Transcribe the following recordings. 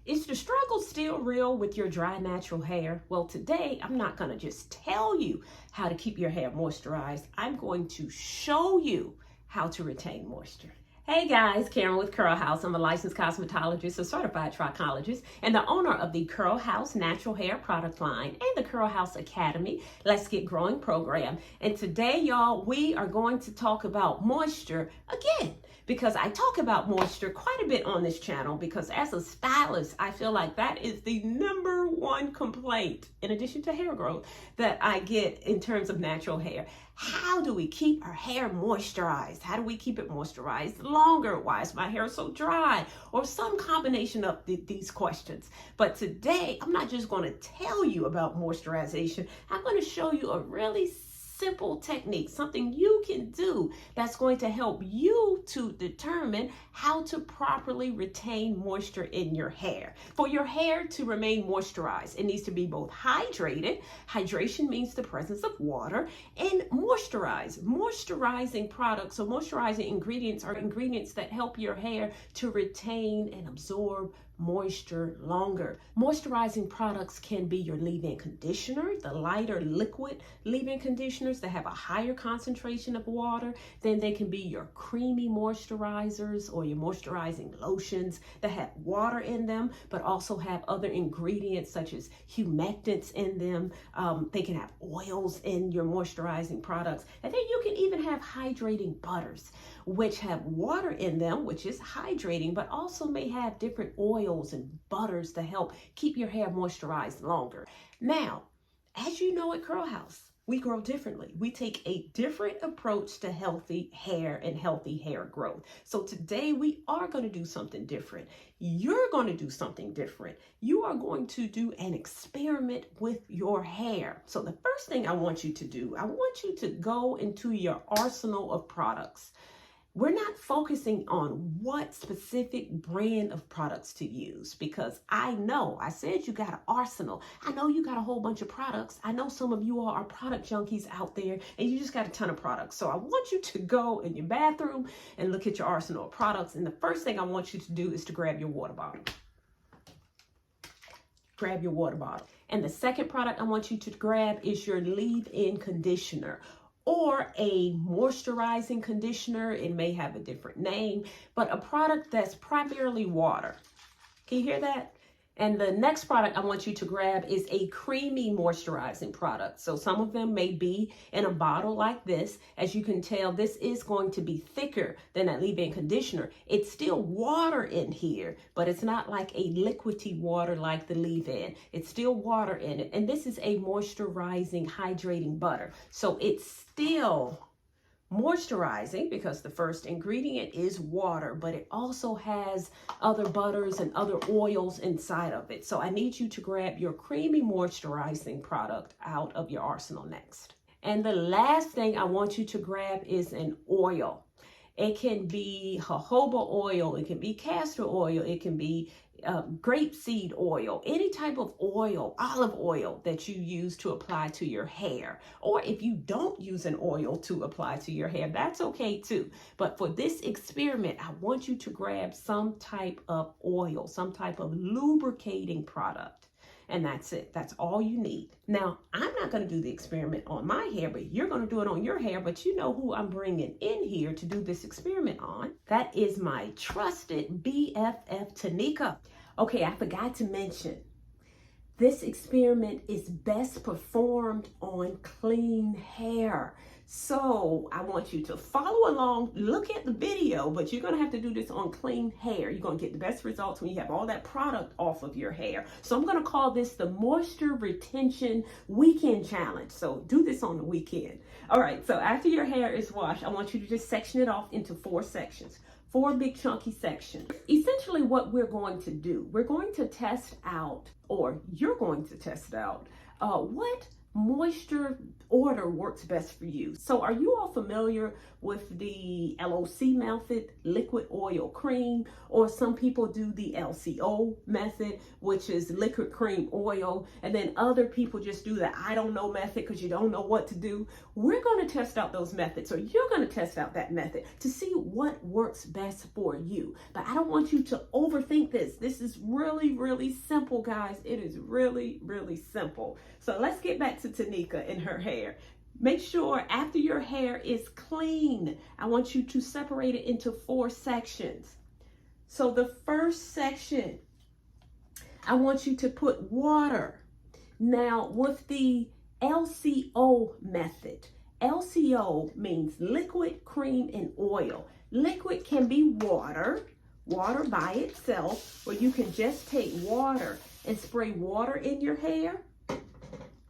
Is the struggle still real with your dry natural hair? Well, today I'm not going to just tell you how to keep your hair moisturized. I'm going to show you how to retain moisture. Hey guys, Karen with Curl House. I'm a licensed cosmetologist, a certified trichologist, and the owner of the Curl House natural hair product line and the Curl House Academy Let's Get Growing program. And today, y'all, we are going to talk about moisture again, because I talk about moisture quite a bit on this channel, because as a stylist, I feel like that is the #1 complaint, in addition to hair growth, that I get in terms of natural hair. How do we keep our hair moisturized? How do we keep it moisturized longer? Why is my hair so dry? Or some combination of these questions. But today, I'm not just going to tell you about moisturization. I'm going to show you a really simple technique, something you can do that's going to help you to determine how to properly retain moisture in your hair. For your hair to remain moisturized, it needs to be both hydrated. Hydration means the presence of water, and moisturized. Moisturizing products or moisturizing ingredients are ingredients that help your hair to retain and absorb moisture longer. Moisturizing products can be your leave-in conditioner, the lighter liquid leave-in conditioners that have a higher concentration of water. Then they can be your creamy moisturizers or your moisturizing lotions that have water in them, but also have other ingredients such as humectants in them. They can have oils in your moisturizing products. And then you can even have hydrating butters, which have water in them, which is hydrating, but also may have different oils and butters to help keep your hair moisturized longer. Now, as you know at Curl House, we grow differently. We take a different approach to healthy hair and healthy hair growth. So today we are going to do something different. You're going to do something different. You are going to do an experiment with your hair. So the first thing I want you to do, I want you to go into your arsenal of products. We're not focusing on what specific brand of products to use, because I know, I said you got an arsenal. I know you got a whole bunch of products. I know some of you all are product junkies out there and you just got a ton of products. So I want you to go in your bathroom and look at your arsenal of products. And the first thing I want you to do is to grab your water bottle. Grab your water bottle. And the second product I want you to grab is your leave-in conditioner, or a moisturizing conditioner. It may have a different name, but a product that's primarily water. Can you hear that? And the next product I want you to grab is a creamy moisturizing product. So some of them may be in a bottle like this. As you can tell, this is going to be thicker than that leave-in conditioner. It's still water in here, but it's not like a liquidy water like the leave-in. It's still water in it. And this is a moisturizing, hydrating butter. So it's still moisturizing because the first ingredient is water, but it also has other butters and other oils inside of it. So I need you to grab your creamy moisturizing product out of your arsenal next. And the last thing I want you to grab is an oil. It can be jojoba oil, it can be castor oil, it can be grapeseed oil, any type of oil, olive oil that you use to apply to your hair. Or if you don't use an oil to apply to your hair, that's okay too. But for this experiment, I want you to grab some type of oil, some type of lubricating product. And that's it. That's all you need. Now, I'm not going to do the experiment on my hair, but you're going to do it on your hair. But you know who I'm bringing in here to do this experiment on. That is my trusted BFF, Tanika. Okay, I forgot to mention, this experiment is best performed on clean hair. So I want you to follow along, look at the video, but you're going to have to do this on clean hair. You're going to get the best results when you have all that product off of your hair. So I'm going to call this the Moisture Retention Weekend Challenge. So do this on the weekend. All right, so after your hair is washed, I want you to just section it off into 4 sections. 4 big chunky sections. Essentially what we're going to do, we're going to test out, or you're going to test out, what moisture order works best for you. So are you all familiar with the LOC method, liquid oil cream, or some people do the LCO method, which is liquid cream oil, and then other people just do the I don't know method because you don't know what to do? We're going to test out those methods, or you're going to test out that method to see what works best for you. But I don't want you to overthink this. This is really, really simple, guys. It is really, really simple. So let's get back to Tanika and her hair. Make sure after your hair is clean, I want you to separate it into 4 sections. So the first section, I want you to put water. Now with the LCO method, LCO means liquid, cream, and oil. Liquid can be water by itself, or you can just take water and spray water in your hair.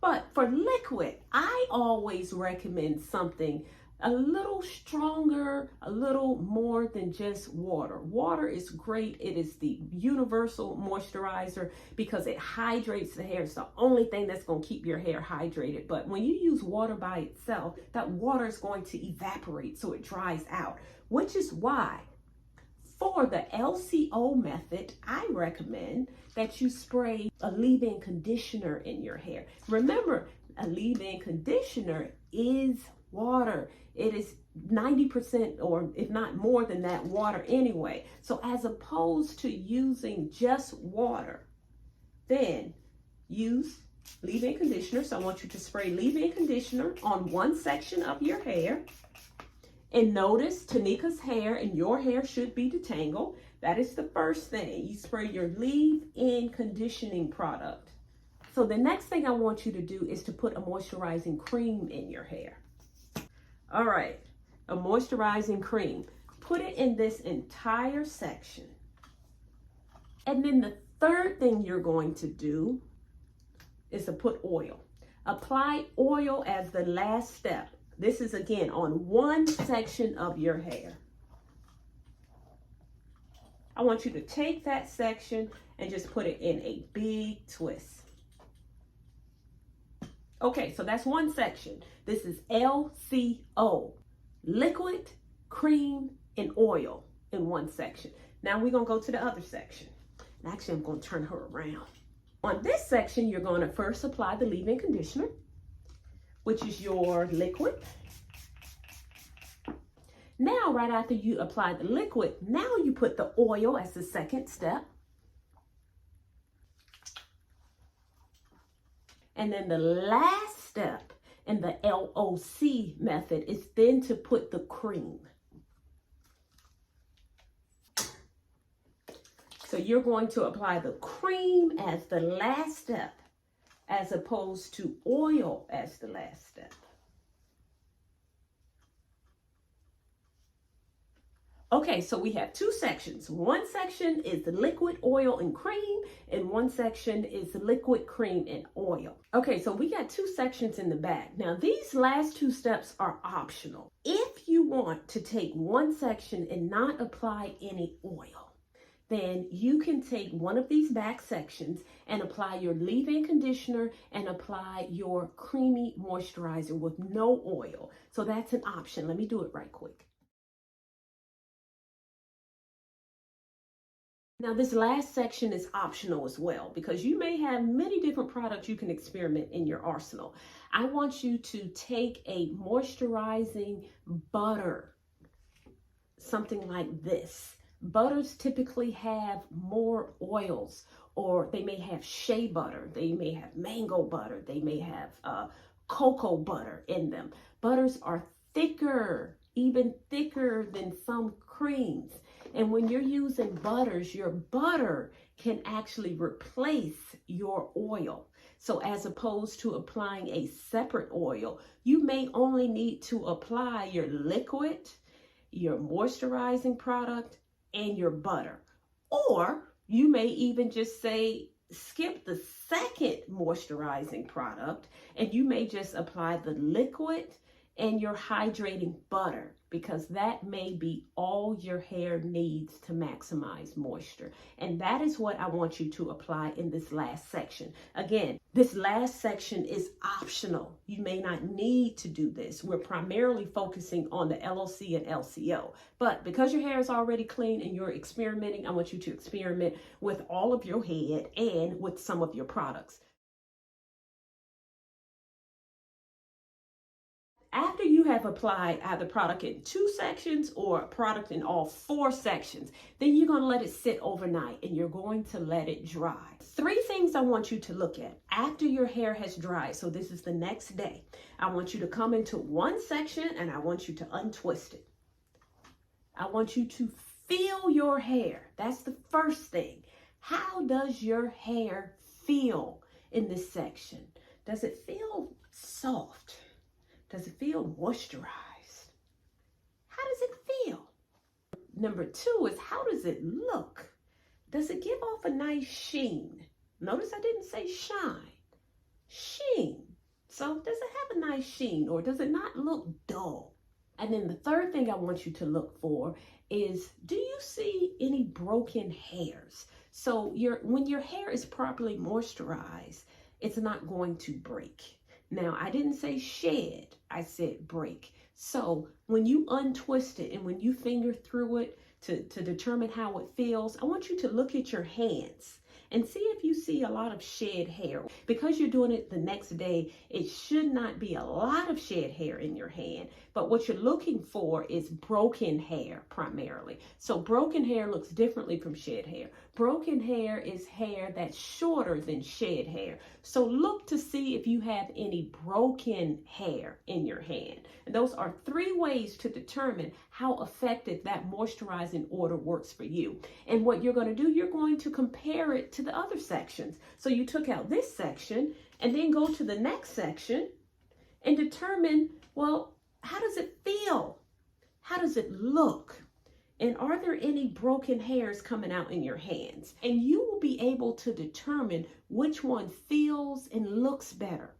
But for liquid, I always recommend something a little stronger, a little more than just water. Water is great. It is the universal moisturizer because it hydrates the hair. It's the only thing that's going to keep your hair hydrated. But when you use water by itself, that water is going to evaporate, so it dries out, which is why for the LCO method, I recommend that you spray a leave-in conditioner in your hair. Remember, a leave-in conditioner is water. It is 90% or if not more than that water anyway. So as opposed to using just water, then use leave-in conditioner. So I want you to spray leave-in conditioner on one section of your hair. And notice Tanika's hair and your hair should be detangled. That is the first thing. You spray your leave-in conditioning product. So the next thing I want you to do is to put a moisturizing cream in your hair. All right, a moisturizing cream. Put it in this entire section. And then the third thing you're going to do is to put oil. Apply oil as the last step. This is again on one section of your hair. I want you to take that section and just put it in a big twist. Okay, so that's one section. This is LCO, liquid, cream, and oil in one section. Now we're gonna go to the other section. Actually, I'm gonna turn her around. On this section, you're gonna first apply the leave-in conditioner, which is your liquid. Now, right after you apply the liquid, now you put the oil as the second step. And then the last step in the LOC method is then to put the cream. So you're going to apply the cream as the last step, as opposed to oil as the last step. Okay, so we have 2 sections. One section is the liquid, oil, and cream, and one section is liquid, cream, and oil. Okay, so we got 2 sections in the back. Now, these last 2 steps are optional. If you want to take one section and not apply any oil, then you can take one of these back sections and apply your leave-in conditioner and apply your creamy moisturizer with no oil. So that's an option. Let me do it right quick. Now, this last section is optional as well, because you may have many different products you can experiment in your arsenal. I want you to take a moisturizing butter, something like this. Butters typically have more oils, or they may have shea butter, they may have mango butter, they may have cocoa butter in them. Butters are thicker, even thicker than some creams. And when you're using butters, your butter can actually replace your oil. So as opposed to applying a separate oil, you may only need to apply your liquid, your moisturizing product, and your butter. Or you may even just say, skip the second moisturizing product, and you may just apply the liquid and your hydrating butter, because that may be all your hair needs to maximize moisture. And that is what I want you to apply in this last section. Again, this last section is optional. You may not need to do this. We're primarily focusing on the LOC and LCO. But because your hair is already clean and you're experimenting, I want you to experiment with all of your head and with some of your products. After you have applied either product in 2 sections or a product in all 4 sections, then you're going to let it sit overnight and you're going to let it dry. 3 things I want you to look at after your hair has dried. So this is the next day. I want you to come into one section and I want you to untwist it. I want you to feel your hair. That's the first thing. How does your hair feel in this section? Does it feel soft? Does it feel moisturized? How does it feel? Number 2 is, how does it look? Does it give off a nice sheen? Notice I didn't say shine. Sheen. So does it have a nice sheen, or does it not look dull? And then the third thing I want you to look for is, do you see any broken hairs? So when your hair is properly moisturized, it's not going to break. Now, I didn't say shed, I said break. So when you untwist it and when you finger through it to determine how it feels, I want you to look at your hands and see if you see a lot of shed hair. Because you're doing it the next day, it should not be a lot of shed hair in your hand, but what you're looking for is broken hair primarily. So broken hair looks differently from shed hair. Broken hair is hair that's shorter than shed hair. So look to see if you have any broken hair in your hand. And those are 3 ways to determine how effective that moisturizing order works for you. And what you're going to do, you're going to compare it to the other sections. So you took out this section and then go to the next section and determine, well, how does it feel? How does it look? And are there any broken hairs coming out in your hands? And you will be able to determine which one feels and looks better.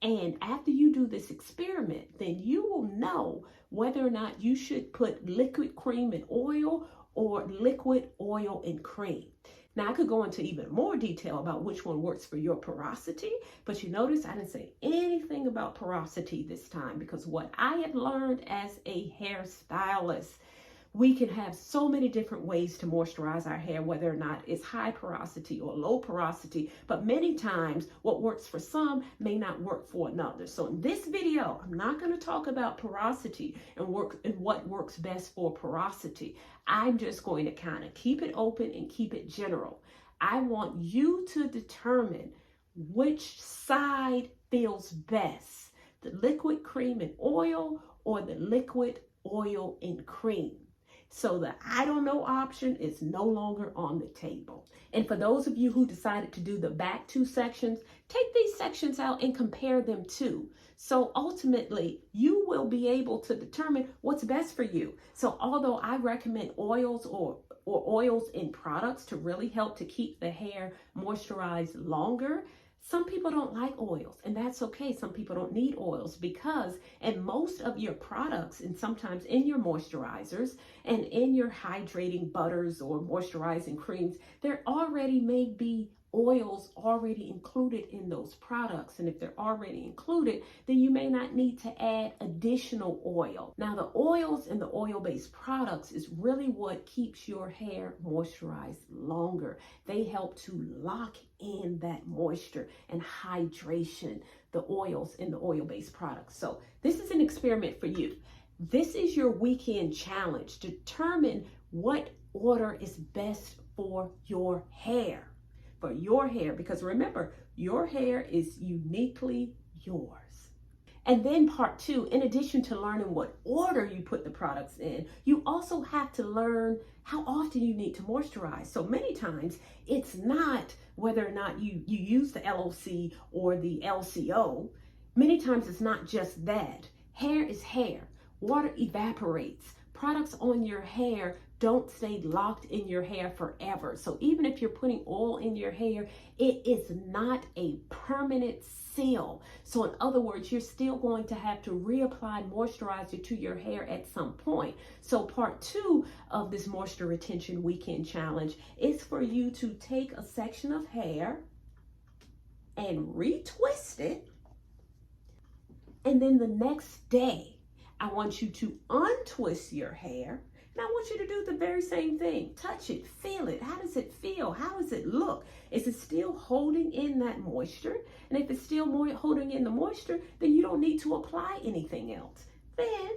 And after you do this experiment, then you will know whether or not you should put liquid cream and oil or liquid oil and cream. Now, I could go into even more detail about which one works for your porosity, but you notice I didn't say anything about porosity this time, because what I have learned as a hairstylist, we can have so many different ways to moisturize our hair, whether or not it's high porosity or low porosity, but many times what works for some may not work for another. So in this video, I'm not going to talk about porosity and what works best for porosity. I'm just going to kind of keep it open and keep it general. I want you to determine which side feels best, the liquid cream and oil or the liquid oil and cream. So the I don't know option is no longer on the table. And for those of you who decided to do the back 2 sections, take these sections out and compare them too. So ultimately, you will be able to determine what's best for you. So although I recommend oils or oils in products to really help to keep the hair moisturized longer, some people don't like oils, and that's okay. Some people don't need oils because in most of your products, and sometimes in your moisturizers and in your hydrating butters or moisturizing creams, there already may be oils already included in those products. And if they're already included, then you may not need to add additional oil. Now, the oils and the oil-based products is really what keeps your hair moisturized longer. They help to lock in that moisture and hydration, the oils in the oil-based products. So this is an experiment for you. This is your weekend challenge. Determine what order is best for your hair. For your hair, because remember, your hair is uniquely yours. And then part 2, in addition to learning what order you put the products in, you also have to learn how often you need to moisturize. So many times it's not whether or not you use the LOC or the LCO. Many times it's not just that. Hair is hair. Water evaporates. Products on your hair don't stay locked in your hair forever. So even if you're putting oil in your hair, it is not a permanent seal. So in other words, you're still going to have to reapply moisturizer to your hair at some point. So part 2 of this moisture retention weekend challenge is for you to take a section of hair and retwist it. And then the next day, I want you to untwist your hair. And I want you to do the very same thing. Touch it, feel it. How does it feel? How does it look? Is it still holding in that moisture? And if it's still holding in the moisture, then you don't need to apply anything else. Then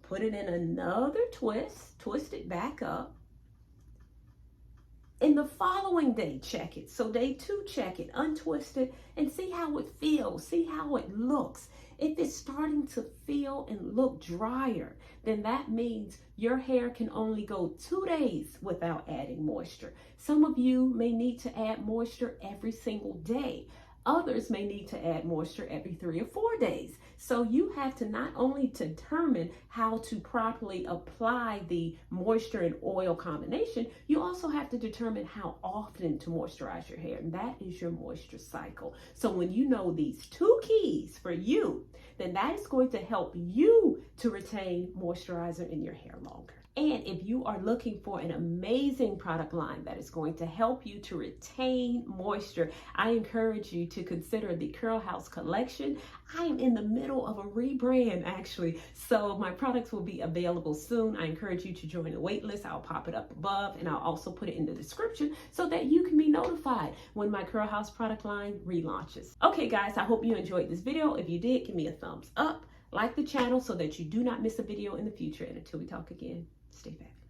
put it in another twist, twist it back up. And the following day, check it. So day 2, check it, untwist it, and see how it feels, see how it looks. If it's starting to feel and look drier, then that means your hair can only go 2 days without adding moisture. Some of you may need to add moisture every single day. Others may need to add moisture every 3 or 4 days. So you have to not only determine how to properly apply the moisture and oil combination, you also have to determine how often to moisturize your hair. And that is your moisture cycle. So when you know these 2 keys for you, then that is going to help you to retain moisturizer in your hair longer. And if you are looking for an amazing product line that is going to help you to retain moisture, I encourage you to consider the Curl House collection. I am in the middle of a rebrand actually, so my products will be available soon. I encourage you to join the waitlist. I'll pop it up above and I'll also put it in the description so that you can be notified when my Curl House product line relaunches. Okay guys, I hope you enjoyed this video. If you did, give me a thumbs up, like the channel so that you do not miss a video in the future. And until we talk again, stay fabulous.